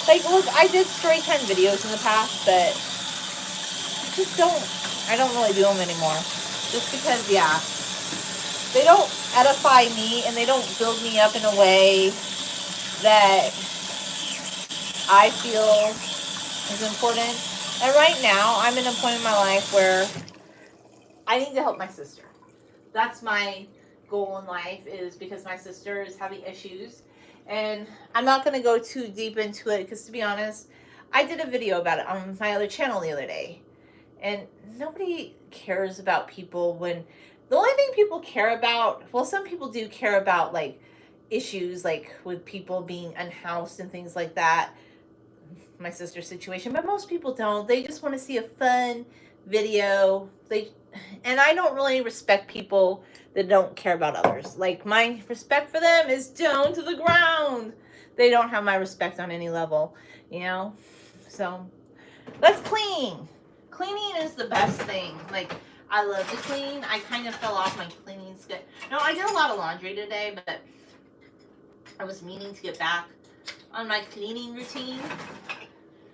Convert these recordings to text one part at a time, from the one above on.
Like, look, I did story time videos in the past, but I don't really do them anymore. Just because, yeah, they don't edify me and they don't build me up in a way that I feel is important. And right now, I'm in a point in my life where I need to help my sister. That's my goal in life, is because my sister is having issues. And I'm not going to go too deep into it because, to be honest, I did a video about it on my other channel the other day. And nobody cares about people when the only thing people care about, well, some people do care about like issues like with people being unhoused and things like that, my sister's situation, but most people don't. They just want to see a fun video. And I don't really respect people that don't care about others. Like, my respect for them is down to the ground. They don't have my respect on any level, you know? So let's clean. Cleaning is the best thing. Like, I love to clean. I kind of fell off my cleaning schedule. No, I did a lot of laundry today, but I was meaning to get back on my cleaning routine.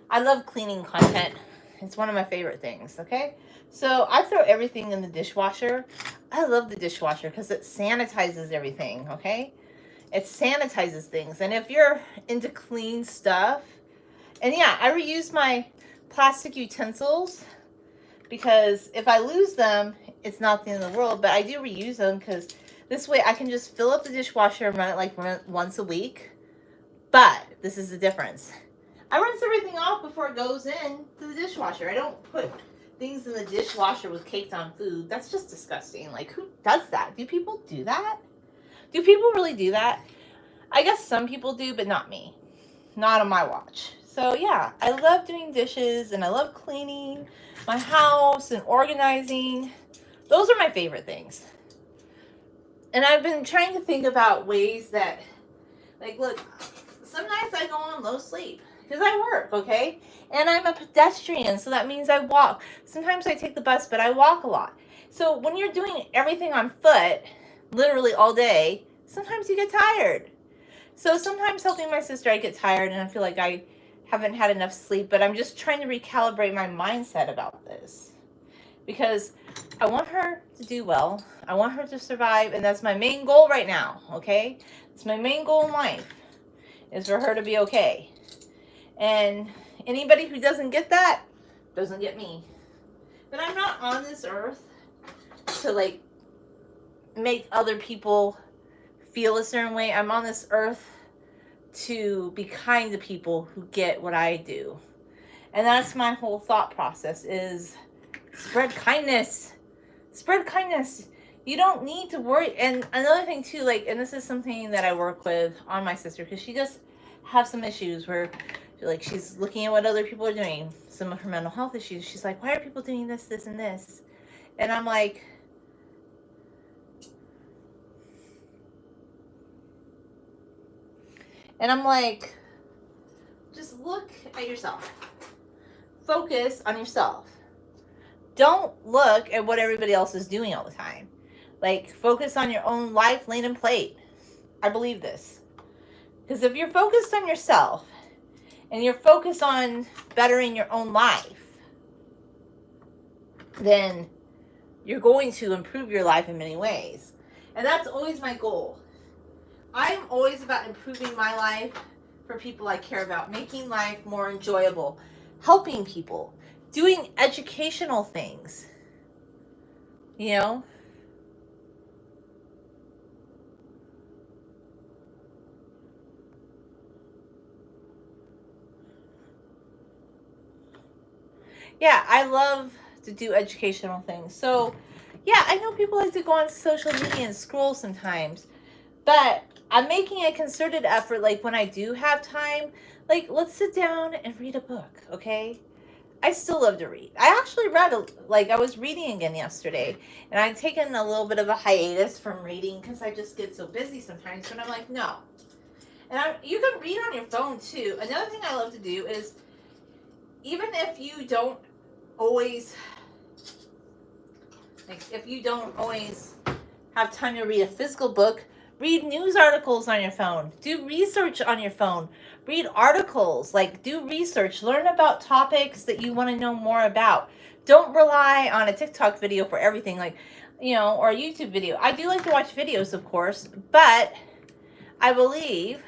I love cleaning content. It's one of my favorite things, okay? So I throw everything in the dishwasher. I love the dishwasher because it sanitizes everything, okay? It sanitizes things. And if you're into clean stuff, and yeah, I reuse my plastic utensils because if I lose them, it's not the end of the world, but I do reuse them because this way I can just fill up the dishwasher and run it like once a week. But this is the difference. I rinse everything off before it goes in to the dishwasher. I don't put things in the dishwasher with caked on food. That's just disgusting. Like, who does that? Do people do that? Do people really do that? I guess some people do, but not me. Not on my watch. So yeah, I love doing dishes and I love cleaning my house and organizing. Those are my favorite things. And I've been trying to think about ways that, like, look, some nights I go on low sleep because I work, okay? And I'm a pedestrian, so that means I walk. Sometimes I take the bus, but I walk a lot. So when you're doing everything on foot, literally all day, sometimes you get tired. So sometimes helping my sister, I get tired and I feel like I haven't had enough sleep, but I'm just trying to recalibrate my mindset about this. Because I want her to do well. I want her to survive, and that's my main goal right now, okay? It's my main goal in life, is for her to be okay. And anybody who doesn't get that, doesn't get me. But I'm not on this earth to, like, make other people feel a certain way. I'm on this earth to be kind to people who get what I do. And that's my whole thought process, is spread kindness. Spread kindness. You don't need to worry. And another thing too, like, and this is something that I work with on my sister, because she does have some issues where, like, she's looking at what other people are doing, some of her mental health issues. She's like, why are people doing this, this, and this? And I'm like, just look at yourself. Focus on yourself. Don't look at what everybody else is doing all the time. Like, focus on your own life, lane, and plate. I believe this. Because if you're focused on yourself and you're focused on bettering your own life, then you're going to improve your life in many ways. And that's always my goal. I'm always about improving my life for people I care about, making life more enjoyable, helping people, doing educational things, you know? Yeah, I love to do educational things. So, yeah, I know people like to go on social media and scroll sometimes, but I'm making a concerted effort, like, when I do have time, like, let's sit down and read a book, okay? I still love to read. I actually I was reading again yesterday, and I've taken a little bit of a hiatus from reading because I just get so busy sometimes, but I'm like, no. And you can read on your phone, too. Another thing I love to do is, even if you don't always, like, if you don't always have time to read a physical book, Read news articles on your phone. Do research on your phone. Read articles. Like, do research. Learn about topics that you want to know more about. Don't rely on a TikTok video for everything, like, or a YouTube video. I do like to watch videos, of course, but I believe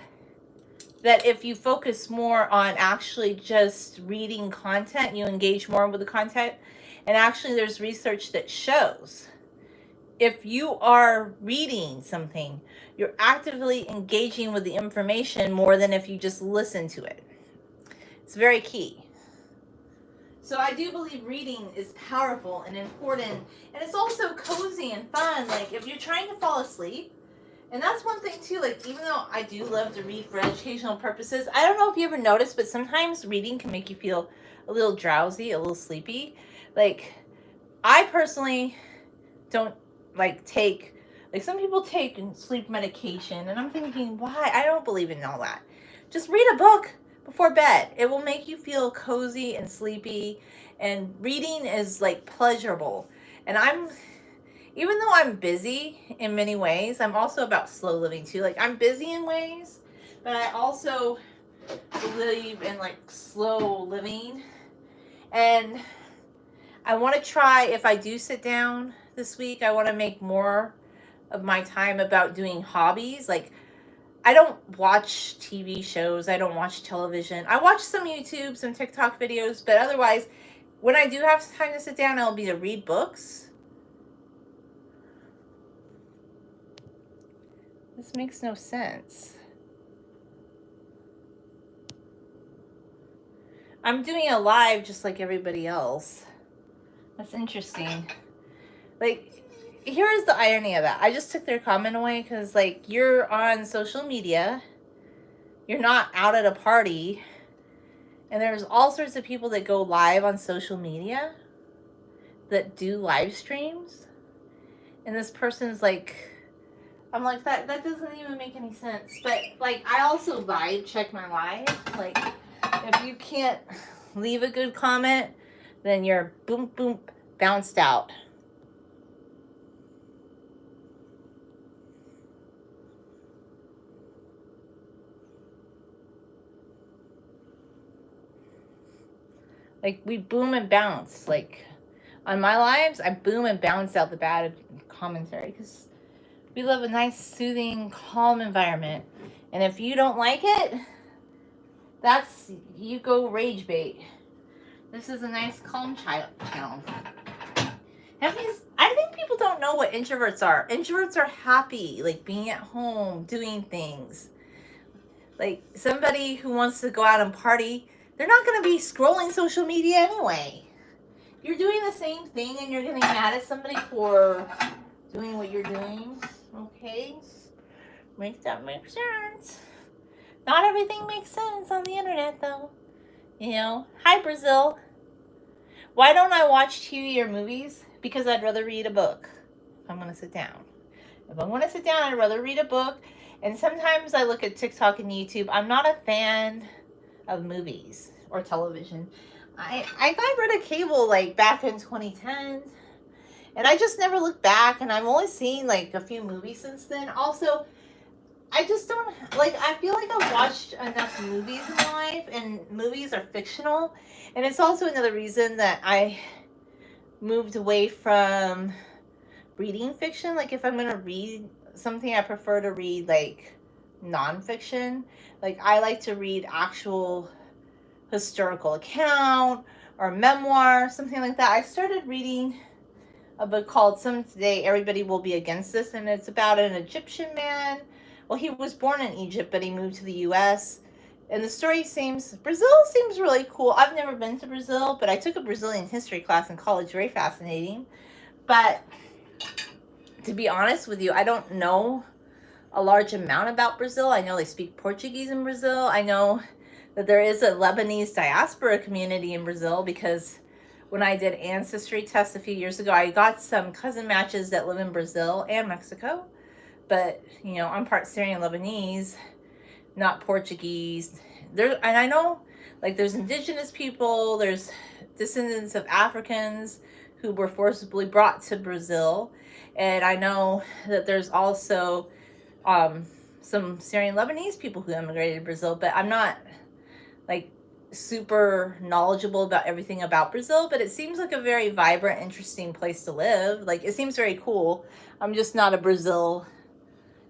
that if you focus more on actually just reading content, you engage more with the content. And actually, there's research that shows if you are reading something, you're actively engaging with the information more than if you just listen to it. It's very key. So I do believe reading is powerful and important. And it's also cozy and fun. Like, if you're trying to fall asleep, and that's one thing too, like, even though I do love to read for educational purposes, I don't know if you ever noticed, but sometimes reading can make you feel a little drowsy, a little sleepy. Like, I personally don't take, like, some people take sleep medication, and I'm thinking, why? I don't believe in all that. Just read a book before bed. It will make you feel cozy and sleepy, and reading is like pleasurable. And even though I'm busy in many ways, I'm also about slow living too. Like, I'm busy in ways, but I also believe in like slow living. And I want to try, if I do sit down this week, I want to make more of my time about doing hobbies. Like, I don't watch TV shows. I don't watch television. I watch some YouTube, some TikTok videos, but otherwise, when I do have time to sit down, it'll be to read books. This makes no sense. I'm doing a live just like everybody else. That's interesting. Like, here is the irony of that. I just took their comment away because, like, you're on social media. You're not out at a party. And there's all sorts of people that go live on social media that do live streams. And this person's like, I'm like, that doesn't even make any sense. But, like, I also vibe check my live. Like, if you can't leave a good comment, then you're boom, boom, bounced out. Like, we boom and bounce. Like, on my lives, I boom and bounce out the bad commentary because we love a nice, soothing, calm environment. And if you don't like it, you go rage bait. This is a nice, calm channel. I think people don't know what introverts are. Introverts are happy, like being at home, doing things. Like, somebody who wants to go out and party, they're not going to be scrolling social media anyway. You're doing the same thing and you're getting mad at somebody for doing what you're doing. Okay? Make that make sense. Not everything makes sense on the internet, though. Hi, Brazil. Why don't I watch TV or movies? Because I'd rather read a book if I'm going to sit down. If I'm going to sit down, I'd rather read a book. And sometimes I look at TikTok and YouTube. I'm not a fan of movies or television. I got rid of cable like back in 2010. And I just never looked back. And I've only seen like a few movies since then. Also, I just don't, like, I feel like I've watched enough movies in my life, and movies are fictional. And it's also another reason that I moved away from reading fiction. Like, if I'm going to read something, I prefer to read, like, nonfiction. Like, I like to read actual historical account or memoir, something like that. I started reading a book called Someday Everybody Will Be Against This, and it's about an Egyptian man. Well, he was born in Egypt, but he moved to the U.S., and the story Brazil seems really cool. I've never been to Brazil, but I took a Brazilian history class in college. Very fascinating. But to be honest with you, I don't know a large amount about Brazil. I know they speak Portuguese in Brazil. I know that there is a Lebanese diaspora community in Brazil because when I did ancestry tests a few years ago, I got some cousin matches that live in Brazil and Mexico. But, I'm part Syrian Lebanese, not Portuguese. And I know, like, there's indigenous people, there's descendants of Africans who were forcibly brought to Brazil. And I know that there's also some Syrian Lebanese people who immigrated to Brazil, but I'm not like super knowledgeable about everything about Brazil, but it seems like a very vibrant, interesting place to live. Like, it seems very cool. I'm just not a Brazil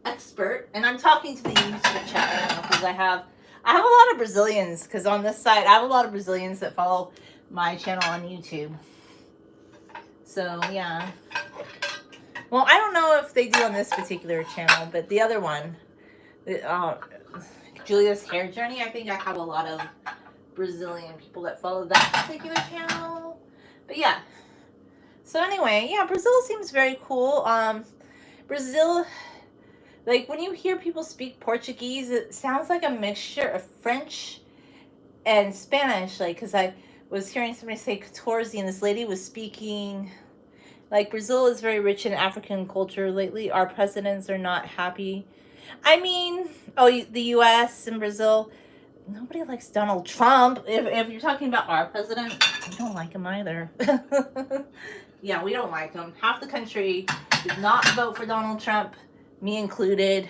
expert, and I'm talking to the YouTube channel because I have a lot of Brazilians, because on this side I have a lot of Brazilians that follow my channel on YouTube. So yeah. Well, I don't know if they do on this particular channel, but the other one, Julia's Hair Journey, I think I have a lot of Brazilian people that follow that particular channel. But yeah. So anyway, yeah, Brazil seems very cool. Brazil, like when you hear people speak Portuguese, it sounds like a mixture of French and Spanish. Like, because I was hearing somebody say Catorze, and this lady was speaking. Like, Brazil is very rich in African culture lately. Our presidents are not happy. I mean, the U.S. and Brazil, nobody likes Donald Trump. If you're talking about our president, we don't like him either. Yeah, we don't like him. Half the country did not vote for Donald Trump, me included.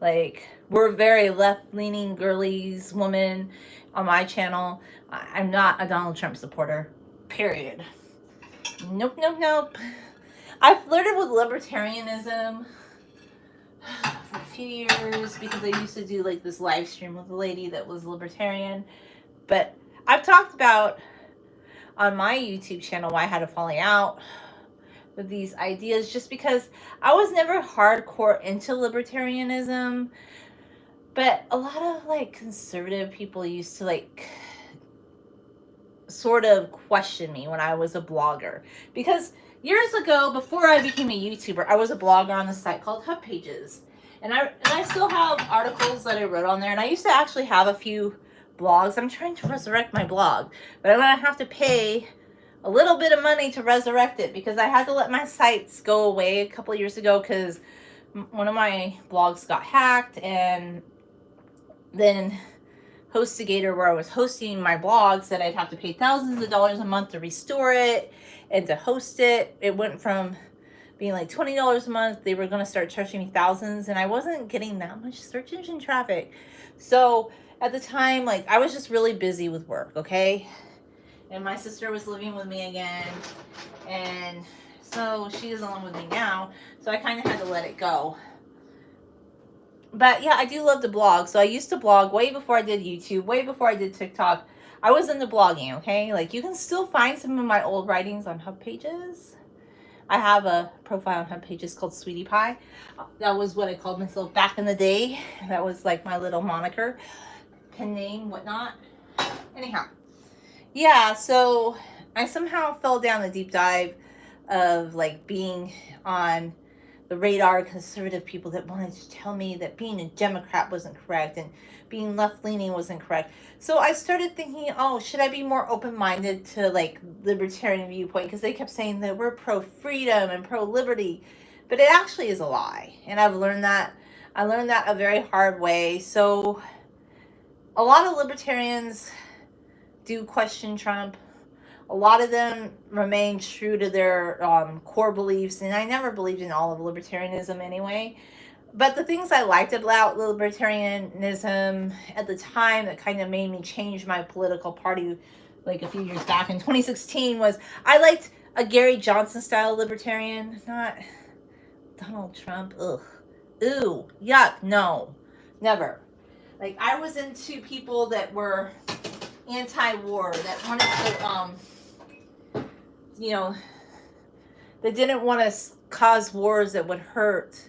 Like, we're very left-leaning girlies, woman on my channel. I'm not a Donald Trump supporter, period. Nope, nope, nope. I flirted with libertarianism for a few years because I used to do like this live stream with a lady that was libertarian. But I've talked about on my YouTube channel why I had a falling out with these ideas, just because I was never hardcore into libertarianism. But a lot of like conservative people used to like sort of question me when I was a blogger, because years ago, before I became a YouTuber, I was a blogger on the site called Hub Pages, and I still have articles that I wrote on there, and I used to actually have a few blogs. I'm trying to resurrect my blog, but I'm gonna have to pay a little bit of money to resurrect it, because I had to let my sites go away a couple of years ago because one of my blogs got hacked, and then HostGator, where I was hosting my blog, said I'd have to pay thousands of dollars a month to restore it and to host it. It went from being like $20 a month. They were going to start charging me thousands, and I wasn't getting that much search engine traffic. So at the time, like, I was just really busy with work, okay? And my sister was living with me again, and so she isn't living with me now, so I kind of had to let it go. But yeah, I do love to blog. So I used to blog way before I did YouTube, way before I did TikTok. I was into blogging, okay? Like, you can still find some of my old writings on Hub Pages. I have a profile on Hub Pages called Sweetie Pie. That was what I called myself back in the day. That was like my little moniker, pen name, whatnot. Anyhow, yeah, so I somehow fell down the deep dive of like being on the radar, conservative people that wanted to tell me that being a Democrat wasn't correct and being left-leaning wasn't correct. So I started thinking, oh, should I be more open-minded to like libertarian viewpoint? Because they kept saying that we're pro-freedom and pro-liberty, but it actually is a lie. And I've learned that. I learned that a very hard way. So a lot of libertarians do question Trump. A lot of them remain true to their core beliefs, and I never believed in all of libertarianism anyway. But the things I liked about libertarianism at the time that kind of made me change my political party like a few years back in 2016 was I liked a Gary Johnson style libertarian, not Donald Trump. Ugh. Ooh. Yuck. No. Never. Like, I was into people that were anti-war, that wanted to you know, that didn't want to cause wars that would hurt.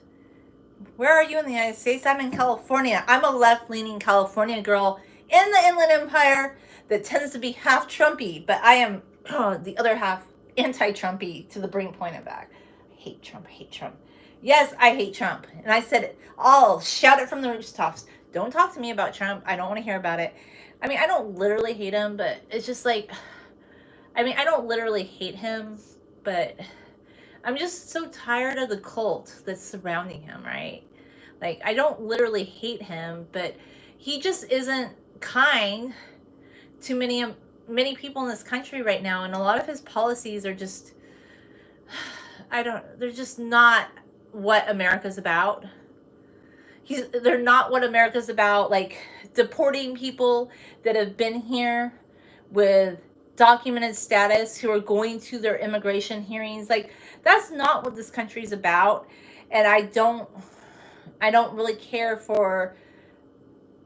Where are you in the United States? I'm in California. I'm a left-leaning California girl in the Inland Empire that tends to be half Trumpy, but I am the other half anti-Trumpy to the brink point of back. I hate Trump. I hate Trump. Yes, I hate Trump. And I said it. I'll shout it from the rooftops. Don't talk to me about Trump. I don't want to hear about it. I mean, I don't literally hate him, but it's just like, I mean, I don't literally hate him, but I'm just so tired of the cult that's surrounding him, right? Like, I don't literally hate him, but he just isn't kind to many people in this country right now, and a lot of his policies are just, they're just not what America's about. they're not what America's about. Like deporting people that have been here with documented status who are going to their immigration hearings. Like that's not what this country's about. And I don't really care for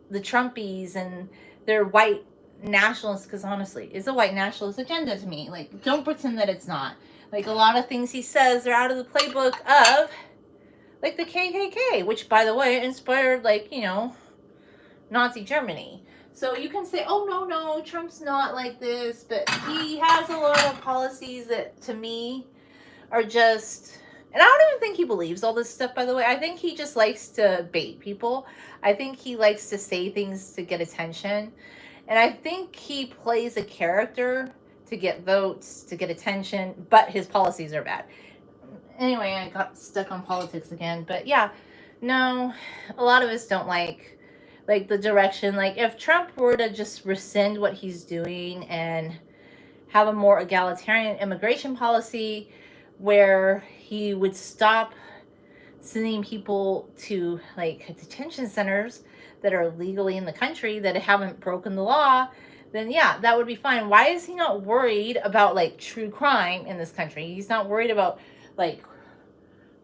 the Trumpies and their white nationalists, because honestly, it's a white nationalist agenda to me. Like, don't pretend that it's not. Like, a lot of things he says are out of the playbook of, like, the KKK, which, by the way, inspired, like, you know, Nazi Germany. So you can say, oh, no, Trump's not like this, but he has a lot of policies that, to me, are just... And I don't even think he believes all this stuff, by the way. I think he just likes to bait people. I think he likes to say things to get attention. And I think he plays a character to get votes, to get attention, but his policies are bad. Anyway, I got stuck on politics again. But yeah, no, a lot of us don't like the direction. Like, if Trump were to just rescind what he's doing and have a more egalitarian immigration policy where he would stop sending people to, like, detention centers that are legally in the country that haven't broken the law, then yeah, that would be fine. Why is he not worried about, like, true crime in this country? He's not worried about, like,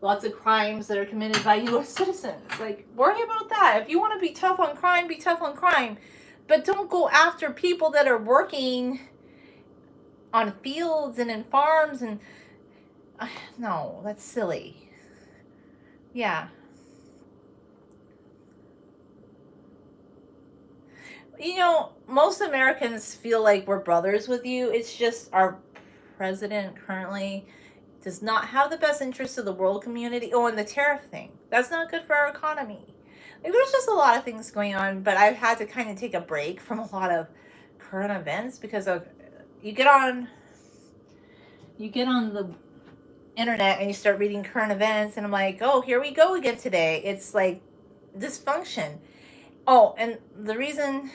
lots of crimes that are committed by U.S. citizens. Like, worry about that. If you want to be tough on crime, be tough on crime. But don't go after people that are working on fields and in farms and... no, that's silly. Yeah. You know, most Americans feel like we're brothers with you. It's just our president currently does not have the best interests of the world community. Oh, and the tariff thing. That's not good for our economy. Like, there's just a lot of things going on, but I've had to kind of take a break from a lot of current events because of... You get on the internet and you start reading current events, and I'm like, oh, here we go again today. It's like dysfunction. Oh, and the reason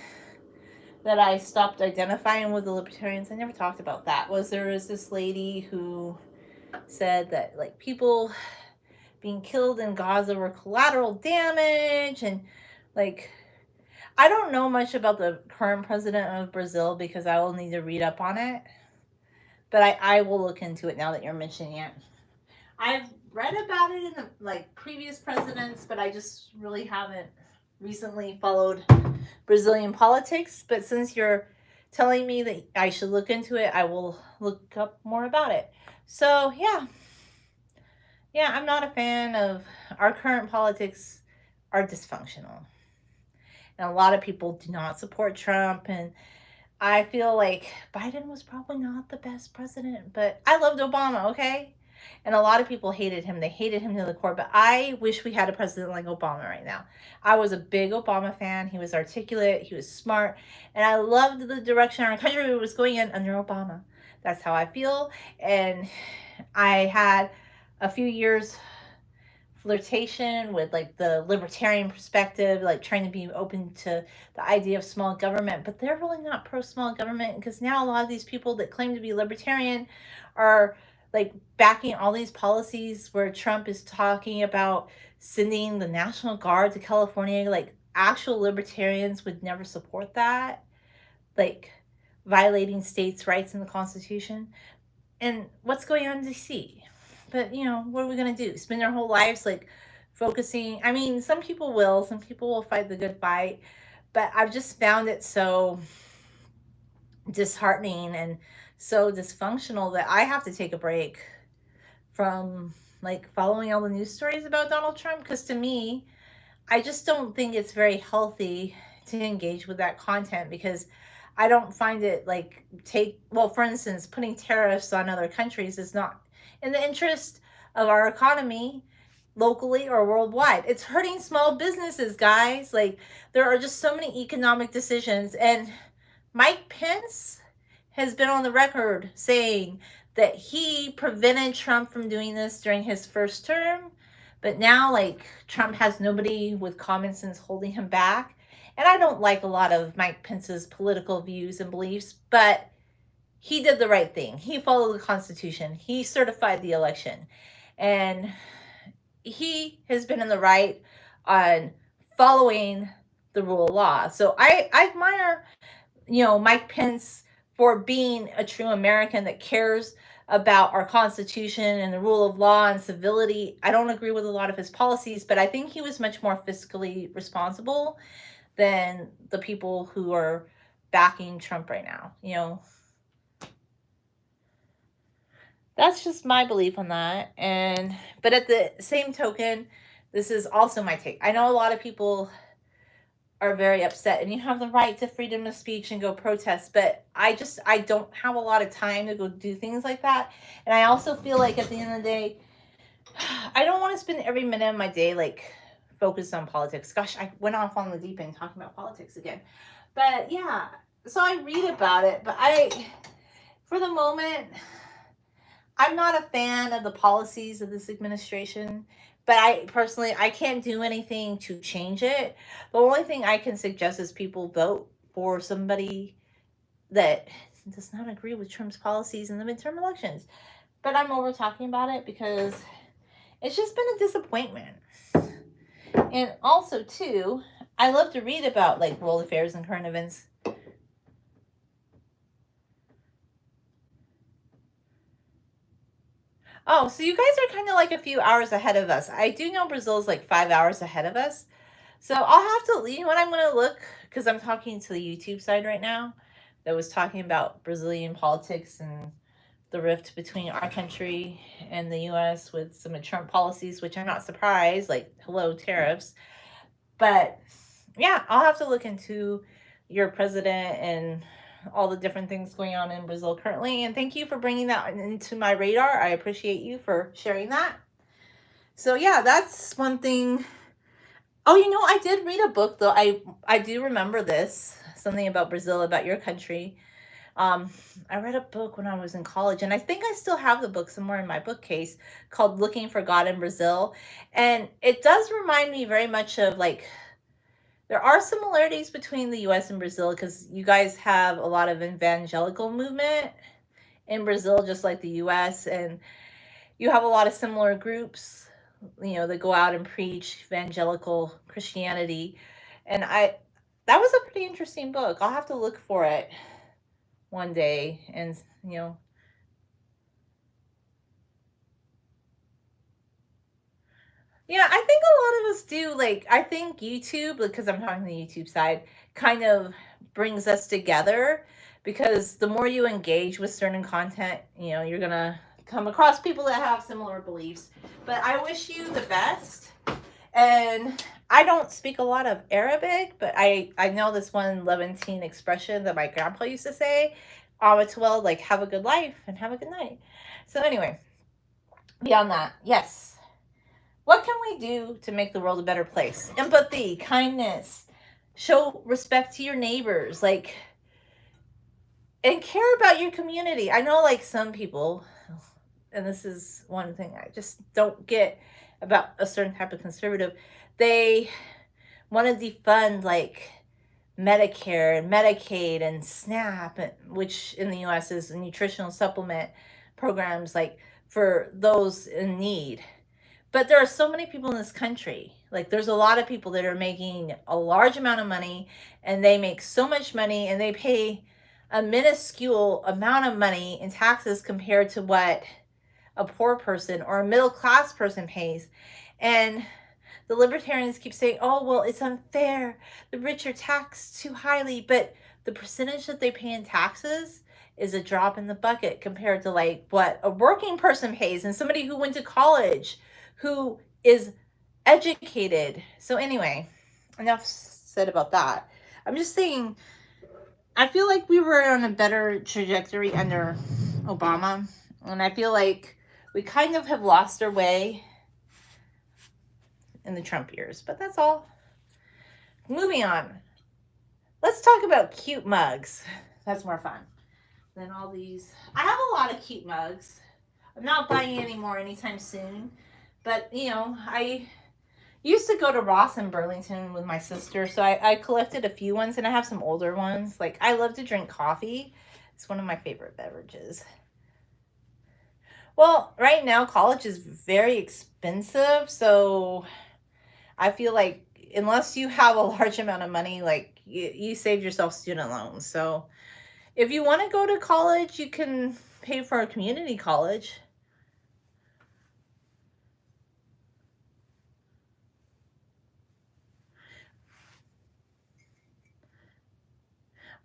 that I stopped identifying with the libertarians, I never talked about that, was there was this lady who said that, like, people being killed in Gaza were collateral damage, and, like, I don't know much about the current president of Brazil because I will need to read up on it, but I will look into it now that you're mentioning it. I've read about it in the, like, previous presidents, but I just really haven't recently followed Brazilian politics. But since you're telling me that I should look into it, I will look up more about it. So yeah, I'm not a fan of... Our current politics are dysfunctional, and a lot of people do not support Trump, and I feel like Biden was probably not the best president, but I loved Obama, okay? And a lot of people hated him. They hated him to the core. But I wish we had a president like Obama right now. I was a big Obama fan. He was articulate. He was smart. And I loved the direction our country was going in under Obama. That's how I feel. And I had a few years flirtation with, like, the libertarian perspective, like trying to be open to the idea of small government. But they're really not pro small government, because now a lot of these people that claim to be libertarian are, like, backing all these policies where Trump is talking about sending the National Guard to California. Like, actual libertarians would never support that. Like, violating states' rights in the Constitution. And what's going on in D.C.? But, you know, what are we going to do? Spend our whole lives, like, focusing... I mean, some people will. Some people will fight the good fight. But I've just found it so disheartening and so dysfunctional that I have to take a break from, like, following all the news stories about Donald Trump, because to me, I just don't think it's very healthy to engage with that content, because I don't find it, like, for instance, putting tariffs on other countries is not in the interest of our economy locally or worldwide. It's hurting small businesses, guys. Like, there are just so many economic decisions, and Mike Pence has been on the record saying that he prevented Trump from doing this during his first term. But now, like, Trump has nobody with common sense holding him back. And I don't like a lot of Mike Pence's political views and beliefs, but he did the right thing. He followed the Constitution. He certified the election. And he has been in the right on following the rule of law. So I admire, Mike Pence for being a true American that cares about our Constitution and the rule of law and civility. I don't agree with a lot of his policies, but I think he was much more fiscally responsible than the people who are backing Trump right now. That's just my belief on that. But at the same token, this is also my take. I know a lot of people are very upset, and you have the right to freedom of speech and go protest, but I don't have a lot of time to go do things like that. And I also feel like at the end of the day, I don't want to spend every minute of my day like focused on politics. Gosh, I went off on the deep end talking about politics again. But yeah, so I read about it, but for the moment, I'm not a fan of the policies of this administration, but I can't do anything to change it. The only thing I can suggest is people vote for somebody that does not agree with Trump's policies in the midterm elections. But I'm over talking about it because it's just been a disappointment. And also, too, I love to read about like world affairs and current events. Oh, so you guys are kind of like a few hours ahead of us. I do know Brazil's like 5 hours ahead of us. So I'll have to, what I'm going to look, because I'm talking to the YouTube side right now that was talking about Brazilian politics and the rift between our country and the US with some of Trump policies, which I'm not surprised, like, hello, tariffs. But yeah, I'll have to look into your president and all the different things going on in Brazil currently. And thank you for bringing that into my radar. I appreciate you for sharing that. So yeah, that's one thing. Oh, I did read a book though. I do remember this, something about Brazil, about your country. I read a book when I was in college, and I think I still have the book somewhere in my bookcase, called Looking for God in Brazil. And it does remind me very much of like, there are similarities between the US and Brazil because you guys have a lot of evangelical movement in Brazil, just like the US, and you have a lot of similar groups, that go out and preach evangelical Christianity. And that was a pretty interesting book. I'll have to look for it one day and, Yeah, I think a lot of us do. Like, I think YouTube, because I'm talking the YouTube side, kind of brings us together because the more you engage with certain content, you're going to come across people that have similar beliefs. But I wish you the best. And I don't speak a lot of Arabic, but I know this one Levantine expression that my grandpa used to say, Awatwell, like, have a good life and have a good night. So anyway, beyond that, yes. What can we do to make the world a better place? Empathy, kindness, show respect to your neighbors, like, and care about your community. I know, like, some people, and this is one thing I just don't get about a certain type of conservative, they want to defund, like, Medicare and Medicaid and SNAP, which in the US is a nutritional supplement programs, like, for those in need. But there are so many people in this country. Like, there's a lot of people that are making a large amount of money, and they make so much money, and they pay a minuscule amount of money in taxes compared to what a poor person or a middle class person pays. And the libertarians keep saying, oh, well, it's unfair. The rich are taxed too highly. But the percentage that they pay in taxes is a drop in the bucket compared to like what a working person pays and somebody who went to college, who is educated. So anyway, enough said about that. I'm just saying, I feel like we were on a better trajectory under Obama. And I feel like we kind of have lost our way in the Trump years. But that's all. Moving on. Let's talk about cute mugs. That's more fun than all these. I have a lot of cute mugs. I'm not buying any more anytime soon. But, I used to go to Ross in Burlington with my sister, so I collected a few ones, and I have some older ones. Like, I love to drink coffee. It's one of my favorite beverages. Well, right now, college is very expensive, so I feel like unless you have a large amount of money, like you saved yourself student loans. So if you want to go to college, you can pay for a community college.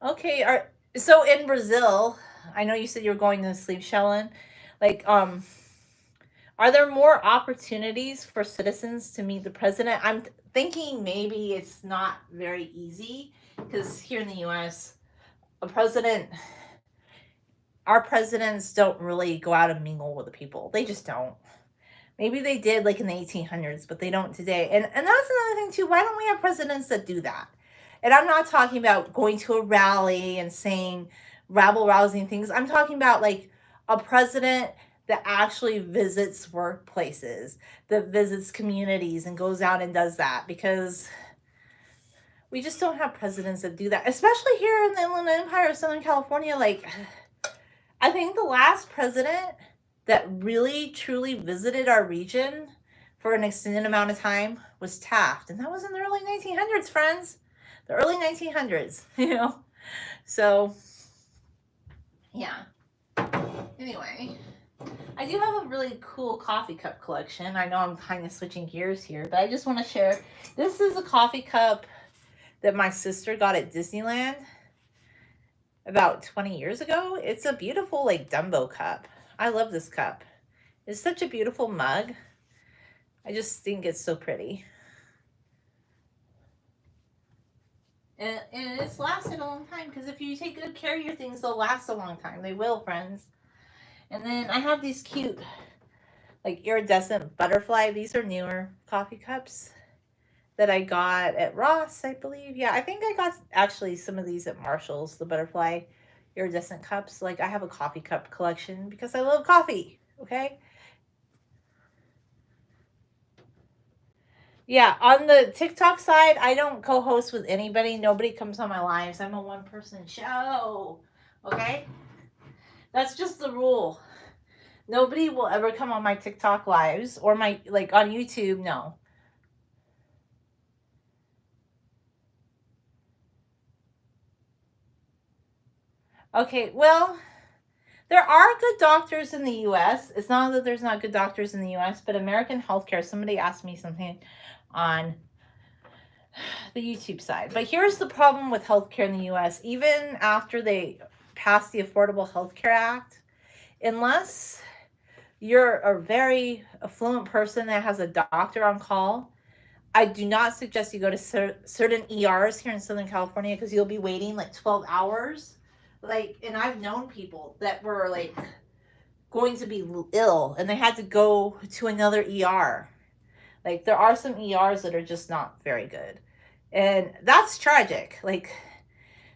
Okay, so in Brazil, I know you said you were going to sleep, Shellen. Like, are there more opportunities for citizens to meet the president? I'm thinking maybe it's not very easy because here in the U.S., a president, our presidents don't really go out and mingle with the people. They just don't. Maybe they did like in the 1800s, but they don't today. And that's another thing too. Why don't we have presidents that do that? And I'm not talking about going to a rally and saying rabble rousing things. I'm talking about like a president that actually visits workplaces, that visits communities and goes out and does that, because we just don't have presidents that do that, especially here in the Inland Empire of Southern California. Like, I think the last president that really truly visited our region for an extended amount of time was Taft, and that was in the early 1900s, friends. The early 1900s, you know. So, yeah. Anyway, I do have a really cool coffee cup collection. I know I'm kind of switching gears here, but I just want to share. This is a coffee cup that my sister got at Disneyland about 20 years ago. It's a beautiful, like, Dumbo cup. I love this cup. It's such a beautiful mug. I just think it's so pretty. And it's lasted a long time, because if you take good care of your things, they'll last a long time. They will, friends. And then I have these cute, like, iridescent butterfly. These are newer coffee cups that I got at Ross, I believe. Yeah, I think I got actually some of these at Marshall's, the butterfly iridescent cups. Like, I have a coffee cup collection because I love coffee, okay? Yeah, on the TikTok side, I don't co-host with anybody. Nobody comes on my lives. I'm a one-person show, okay? That's just the rule. Nobody will ever come on my TikTok lives or my, like, on YouTube, no. Okay, well, there are good doctors in the U.S. It's not that there's not good doctors in the U.S., but American healthcare, somebody asked me something on the YouTube side. But here's the problem with healthcare in the U.S. Even after they passed the Affordable Health Care Act, unless you're a very affluent person that has a doctor on call, I do not suggest you go to certain ERs here in Southern California, because you'll be waiting like 12 hours. Like, and I've known people that were like going to be ill and they had to go to another ER. Like, there are some ERs that are just not very good. And that's tragic. Like,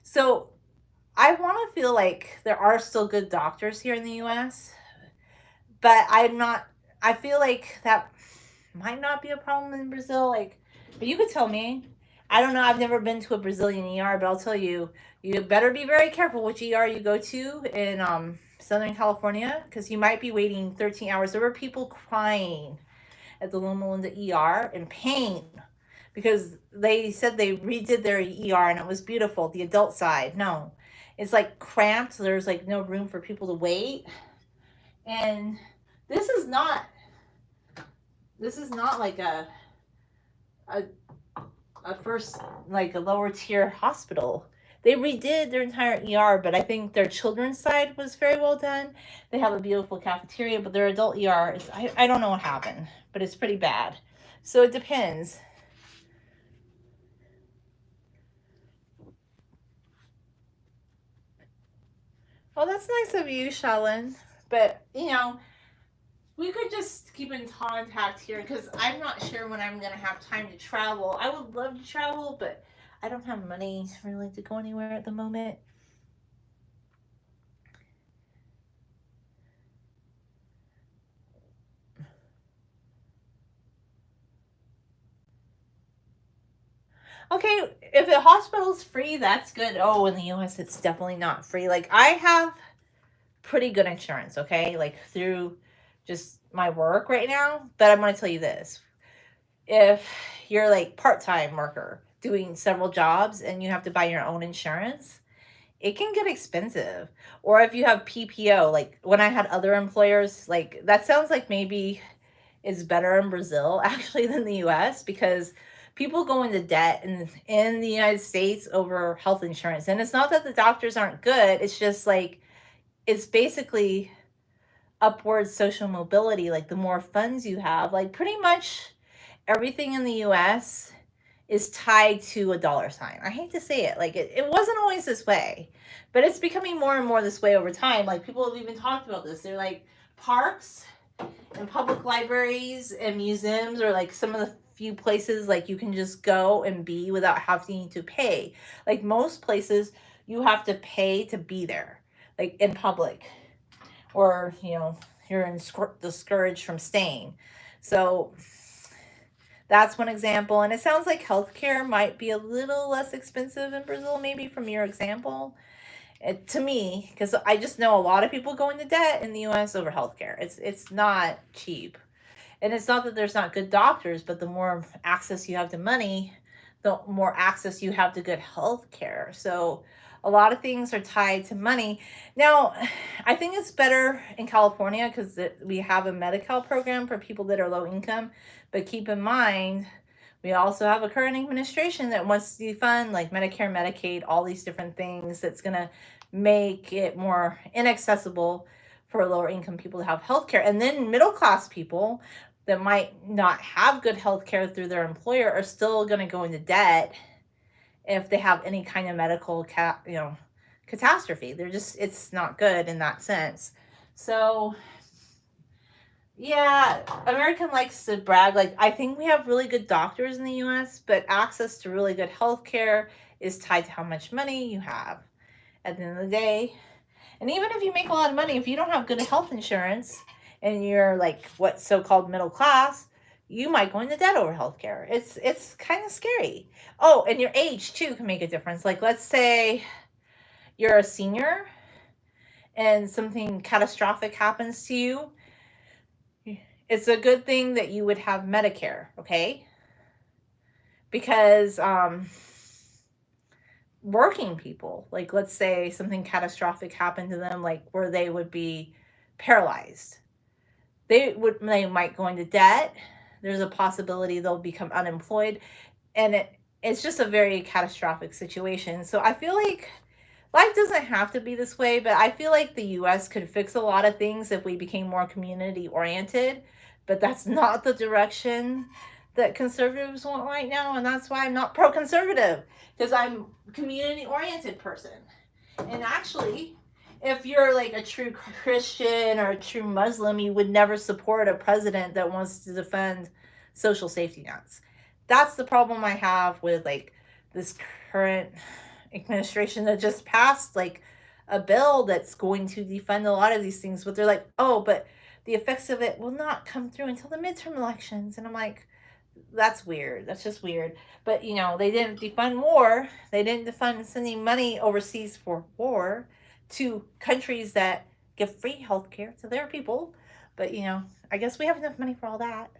so I want to feel like there are still good doctors here in the US, but I feel like that might not be a problem in Brazil. Like, but you could tell me. I don't know. I've never been to a Brazilian ER, but I'll tell you, you better be very careful which ER you go to in Southern California, because you might be waiting 13 hours. There were people crying at the Loma Linda ER in pain because they said they redid their ER and it was beautiful. The adult side, no, it's like cramped. So there's like no room for people to wait, and this is not like a first, like a lower tier hospital. They redid their entire ER, but I think their children's side was very well done. They have a beautiful cafeteria, but their adult ER is, I don't know what happened, but it's pretty bad. So it depends. Well, that's nice of you, Shellen. But, you know, we could just keep in contact here, because I'm not sure when I'm going to have time to travel. I would love to travel, but I don't have money really to go anywhere at the moment. Okay, if the hospital's free, that's good. Oh, in the US, it's definitely not free. Like, I have pretty good insurance, okay? Like, through just my work right now. But I'm going to tell you this. if you're like part-time worker doing several jobs and you have to buy your own insurance, it can get expensive. Or if you have PPO, like when I had other employers, like that sounds like maybe is better in Brazil actually than the US, because people go into debt in the United States over health insurance. And it's not that the doctors aren't good, it's just like it's basically upward social mobility. Like the more funds you have, like pretty much everything in the US is tied to a dollar sign. I hate to say it, like it wasn't always this way, but it's becoming more and more this way over time. Like people have even talked about this. They're like parks and public libraries and museums are like some of the few places like you can just go and be without having to pay. Like most places you have to pay to be there, like in public, or you're discouraged from staying. So that's one example. And it sounds like healthcare might be a little less expensive in Brazil, maybe from your example. To me, because I just know a lot of people go into debt in the U.S. over healthcare. It's not cheap, and it's not that there's not good doctors, but the more access you have to money, the more access you have to good healthcare. So a lot of things are tied to money. Now, I think it's better in California because we have a Medi-Cal program for people that are low income. But keep in mind, we also have a current administration that wants to defund like Medicare, Medicaid, all these different things that's going to make it more inaccessible for lower income people to have health care. And then middle class people that might not have good health care through their employer are still going to go into debt if they have any kind of medical catastrophe. They're just, it's not good in that sense. So yeah, American likes to brag. Like, I think we have really good doctors in the US, but access to really good health care is tied to how much money you have at the end of the day. And even if you make a lot of money, if you don't have good health insurance and you're like what's so-called middle class, you might go into debt over healthcare. It's kind of scary. Oh, and your age too can make a difference. Like let's say you're a senior and something catastrophic happens to you. It's a good thing that you would have Medicare, okay? Because working people, like let's say something catastrophic happened to them, like where they would be paralyzed, they might go into debt. There's a possibility they'll become unemployed, and it's just a very catastrophic situation. So I feel like life doesn't have to be this way, but I feel like the US could fix a lot of things if we became more community oriented, but that's not the direction that conservatives want right now, and that's why I'm not pro-conservative, because I'm a community oriented person. And actually, if you're like a true Christian or a true Muslim, you would never support a president that wants to defend social safety nets. That's the problem I have with like this current administration that just passed like a bill that's going to defund a lot of these things, but they're like, oh, but the effects of it will not come through until the midterm elections. And I'm like, that's weird. That's just weird. But they didn't defund war. They didn't defund sending money overseas for war to countries that give free health care to their people. But I guess we have enough money for all that.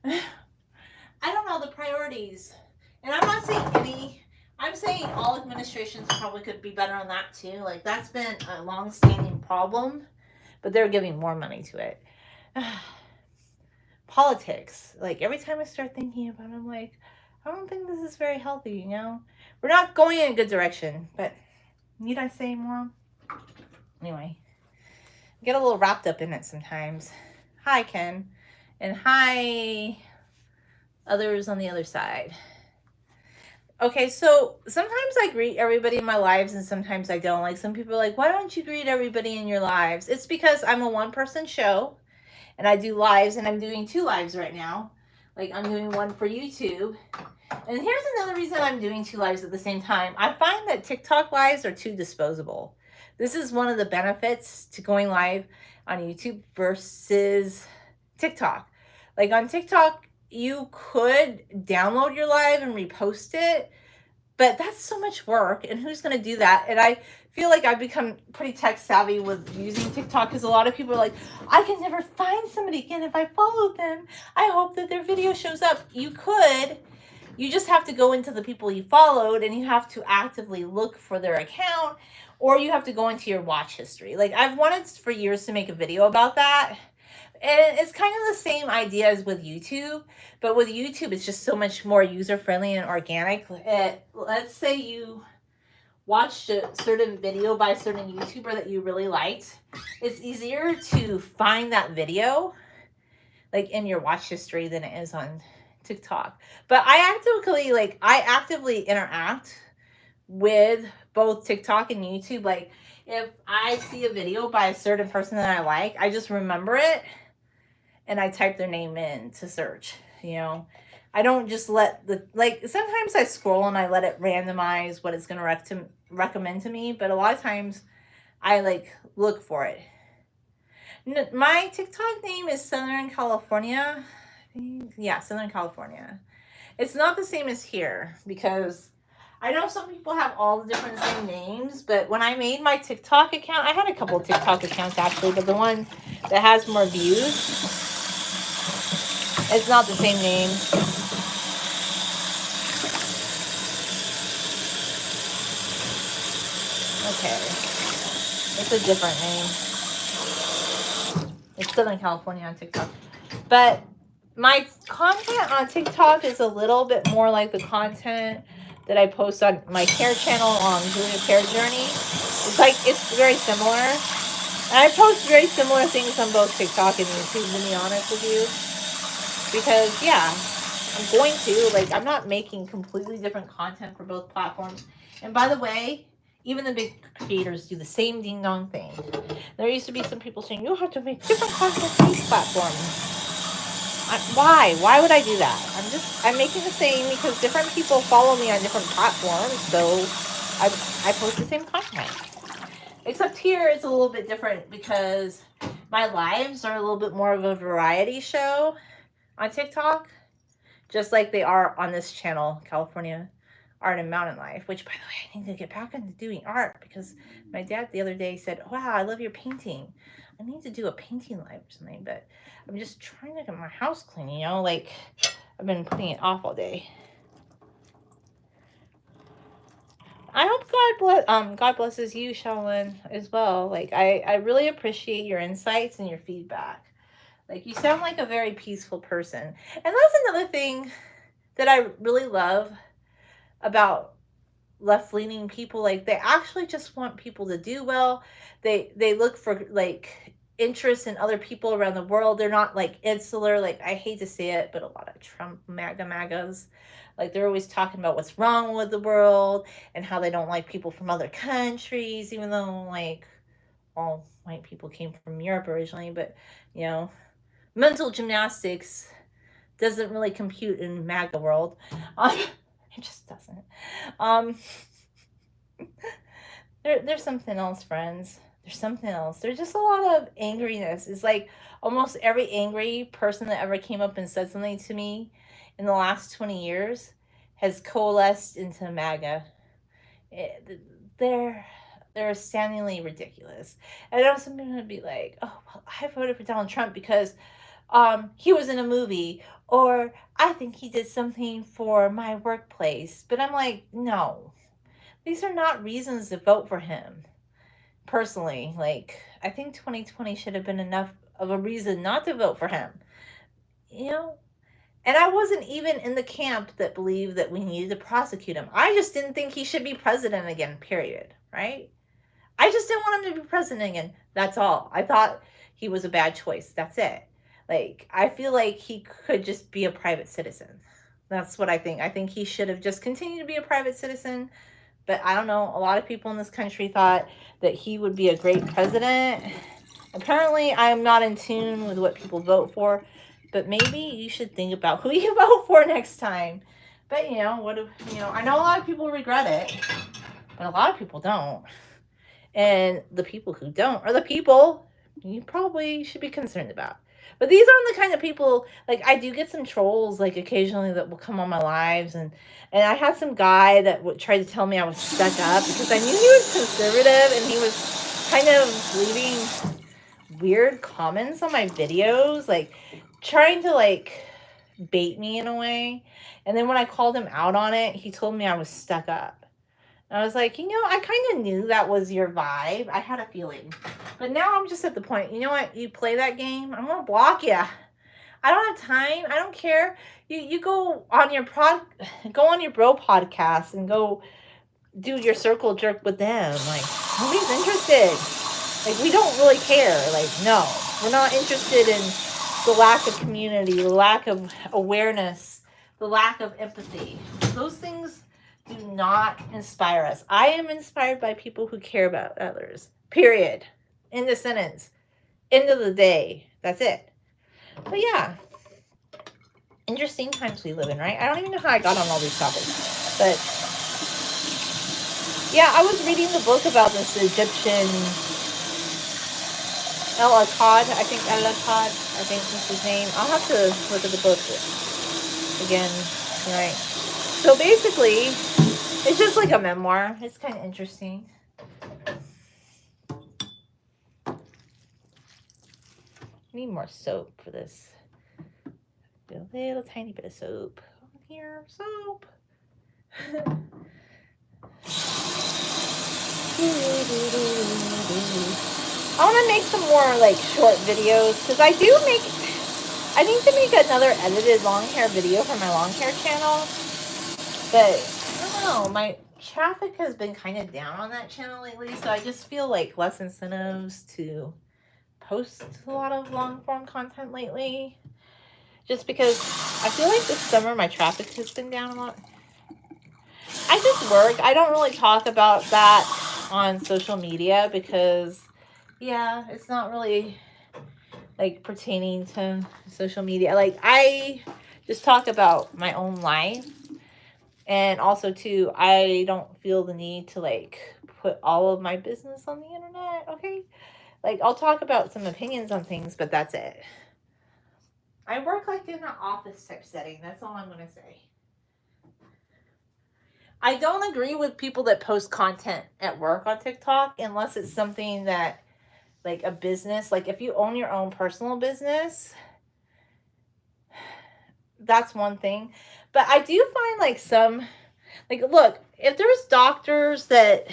I don't know the priorities. And I'm not saying I'm saying all administrations probably could be better on that too. Like that's been a long-standing problem, but they're giving more money to it. Politics, like every time I start thinking about it, I'm like, I don't think this is very healthy. We're not going in a good direction. But need I say more? Anyway, I get a little wrapped up in it sometimes. Hi, Ken, and hi others on the other side. Okay, so sometimes I greet everybody in my lives and sometimes I don't. Like some people are like, why don't you greet everybody in your lives? It's because I'm a one-person show and I do lives, and I'm doing 2 lives right now. Like I'm doing one for YouTube. And here's another reason I'm doing 2 lives at the same time. I find that TikTok lives are too disposable. This is one of the benefits to going live on YouTube versus TikTok. Like on TikTok, you could download your live and repost it, but that's so much work, and who's going to do that? And I feel like I've become pretty tech savvy with using TikTok, because a lot of people are like, I can never find somebody again if I followed them. I hope that their video shows up. You could. You just have to go into the people you followed, and you have to actively look for their account, or you have to go into your watch history. Like, I've wanted for years to make a video about that. And it's kind of the same idea as with YouTube, but with YouTube, it's just so much more user-friendly and organic. Let's say you watched a certain video by a certain YouTuber that you really liked. It's easier to find that video, like, in your watch history than it is on TikTok. But I actively interact with both TikTok and YouTube. Like, if I see a video by a certain person that I like, I just remember it and I type their name in to search, you know. I don't just let sometimes I scroll and I let it randomize what it's going to recommend to me, but a lot of times I look for it. My TikTok name is Southern California. Yeah, Southern California. It's not the same as here, because I know some people have all the different same names, but when I made my TikTok account, I had a couple of TikTok accounts actually, but the one that has more views, it's not the same name. Okay. It's a different name. It's Southern California on TikTok. But my content on TikTok is a little bit more like the content that I post on my hair channel on Julia's Hair Journey. It's very similar. And I post very similar things on both TikTok and YouTube, to be honest with you. Because, yeah, I'm going to. I'm not making completely different content for both platforms. And by the way, even the big creators do the same ding-dong thing. There used to be some people saying, you have to make different content for each platform. Why? Why would I do that? I'm making the same because different people follow me on different platforms, so I post the same content. Except here it's a little bit different because my lives are a little bit more of a variety show on TikTok, just like they are on this channel, California Art and Mountain Life, which, by the way, I need to get back into doing art because my dad the other day said, wow, I love your painting. I need to do a painting live or something, but I'm just trying to get my house clean, you know, I've been putting it off all day. I hope God blesses you, Shaolin, as well. I really appreciate your insights and your feedback. You sound like a very peaceful person. And that's another thing that I really love about left-leaning people. They actually just want people to do well. They look for interest in other people around the world. They're not insular. I hate to say it, but a lot of Trump MAGAs, they're always talking about what's wrong with the world and how they don't like people from other countries, even though all white people came from Europe originally. But you know, mental gymnastics doesn't really compute in MAGA world. It just doesn't. There's something else, friends. There's something else. There's just a lot of angriness. It's almost every angry person that ever came up and said something to me in the last 20 years has coalesced into MAGA. They're astoundingly ridiculous. And I know some people would be like, oh, well, I voted for Donald Trump because he was in a movie, or I think he did something for my workplace. But I'm like, no, these are not reasons to vote for him. Personally, I think 2020 should have been enough of a reason not to vote for him, you know. And I wasn't even in the camp that believed that we needed to prosecute him. I just didn't think he should be president again, period, right? I just didn't want him to be president again. That's all. I thought he was a bad choice. That's it. I feel like he could just be a private citizen. That's what I think. I think he should have just continued to be a private citizen. But I don't know. A lot of people in this country thought that he would be a great president. Apparently, I am not in tune with what people vote for. But maybe you should think about who you vote for next time. But, I know a lot of people regret it. But a lot of people don't. And the people who don't are the people you probably should be concerned about. But these aren't the kind of people, like, I do get some trolls, like, occasionally that will come on my lives, and I had some guy that would try to tell me I was stuck up because I knew he was conservative, and he was kind of leaving weird comments on my videos, like, trying to, like, bait me in a way. And then when I called him out on it, he told me I was stuck up. And I was like, I kind of knew that was your vibe. I had a feeling. But now I'm just at the point, you know what? You play that game, I'm going to block you. I don't have time. I don't care. You go on your bro podcast and go do your circle jerk with them. Like, nobody's interested. Like, we don't really care. Like, no. We're not interested in the lack of community, the lack of awareness, the lack of empathy. Those things do not inspire us. I am inspired by people who care about others. Period. End of sentence. End of the day. That's it. But yeah. Interesting times we live in, right? I don't even know how I got on all these topics. But yeah, I was reading the book about this Egyptian El-Akkad. I think El-Akkad, I think that's his name. I'll have to look at the book again tonight. So basically, it's just like a memoir. It's kind of interesting. I need more soap for this. A little tiny bit of soap on here. Soap. I want to make some more like short videos because I need to make another edited long hair video for my long hair channel. But I don't know, my traffic has been kind of down on that channel lately, so I just feel like less incentives to post a lot of long form content lately. Just because I feel like this summer my traffic has been down a lot. I just work. I don't really talk about that on social media because, yeah, it's not really like pertaining to social media. Like, I just talk about my own life. And also, too, I don't feel the need to like put all of my business on the internet, okay? Like, I'll talk about some opinions on things, but that's it. I work like in an office type setting. That's all I'm going to say. I don't agree with people that post content at work on TikTok unless it's something that, like a business, like if you own your own personal business, that's one thing. But I do find like some, like, look, if there's doctors that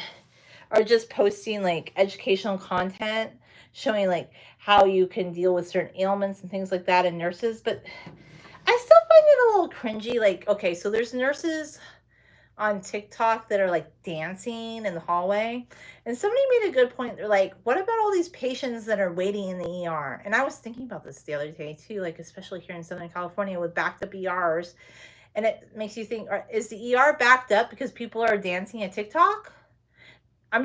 are just posting like educational content showing like how you can deal with certain ailments and things like that, and nurses, but I still find it a little cringy. Like, okay, so there's nurses on TikTok that are like dancing in the hallway, and somebody made a good point. They're like, what about all these patients that are waiting in the ER? And I was thinking about this the other day too, like especially here in Southern California with backed up ERs, and it makes you think, is the ER backed up because people are dancing at TikTok?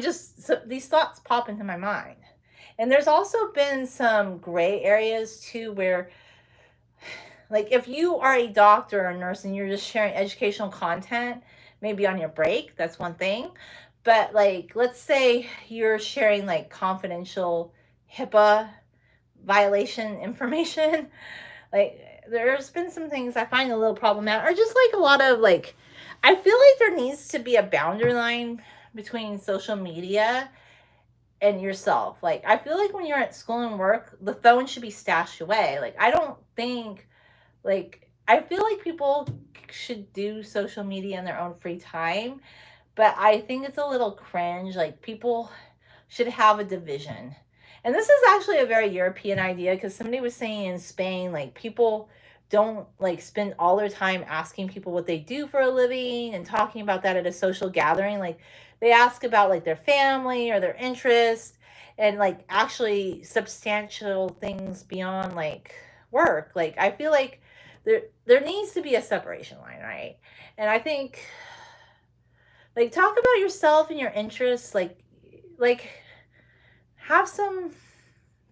So these thoughts pop into my mind. And there's also been some gray areas too where, like, if you are a doctor or a nurse and you're just sharing educational content, maybe on your break, that's one thing. But like, let's say you're sharing like confidential HIPAA violation information. Like, there's been some things I find a little problematic, or just like a lot of like, I feel like there needs to be a boundary line between social media and yourself. Like, I feel like when you're at school and work, the phone should be stashed away. Like, I don't think, like, I feel like people should do social media in their own free time, but I think it's a little cringe. Like, people should have a division. And this is actually a very European idea, because somebody was saying in Spain, like, people don't like spend all their time asking people what they do for a living and talking about that at a social gathering. Like, they ask about like their family or their interests, and like actually substantial things beyond like work. Like, I feel like there needs to be a separation line, right? And I think, like, talk about yourself and your interests, like have some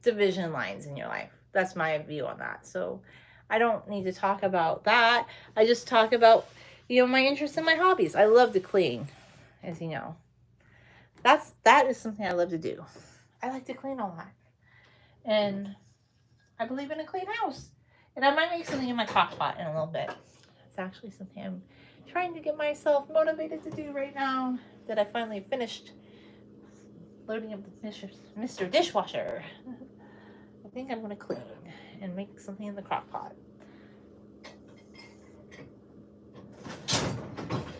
division lines in your life. That's my view on that. So I don't need to talk about that. I just talk about, my interests and my hobbies. I love to clean, as you know. That is something I love to do. I like to clean a lot. And I believe in a clean house. And I might make something in my crock pot in a little bit. It's actually something I'm trying to get myself motivated to do right now that I finally finished loading up the Mr. Dishwasher. I think I'm going to clean and make something in the crock pot.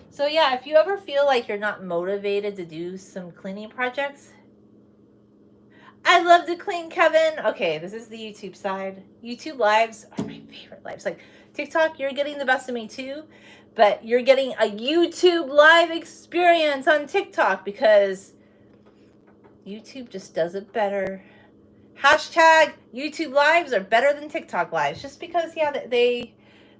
So yeah, if you ever feel like you're not motivated to do some cleaning projects, I love to clean, Kevin. Okay, this is the YouTube side. YouTube lives are my favorite lives. Like TikTok, you're getting the best of me too, but you're getting a YouTube live experience on TikTok because YouTube just does it better. Hashtag YouTube lives are better than TikTok lives just because, yeah, they're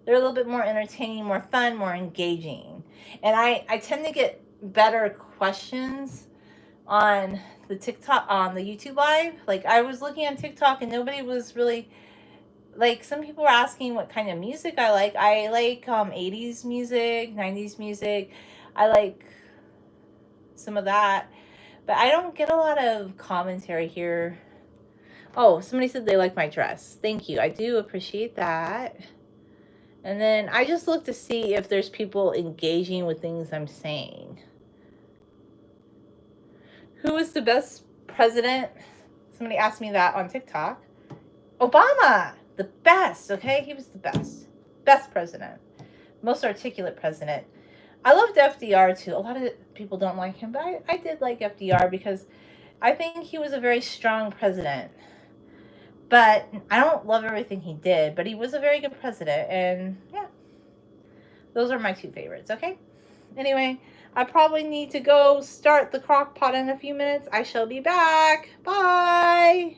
a little bit more entertaining, more fun, more engaging. And I tend to get better questions on the TikTok, on the YouTube live. Like I was looking on TikTok and nobody was really, like some people were asking what kind of music I like. I like 80s music, 90s music. I like some of that. But I don't get a lot of commentary here. Oh, somebody said they like my dress. Thank you. I do appreciate that. And then I just look to see if there's people engaging with things I'm saying. Who is the best president? Somebody asked me that on TikTok. Obama, the best, okay? He was the best. Best president. Most articulate president. I loved FDR too. A lot of people don't like him, but I did like FDR because I think he was a very strong president. But I don't love everything he did, but he was a very good president. And yeah, those are my two favorites, okay? Anyway, I probably need to go start the crock pot in a few minutes. I shall be back. Bye.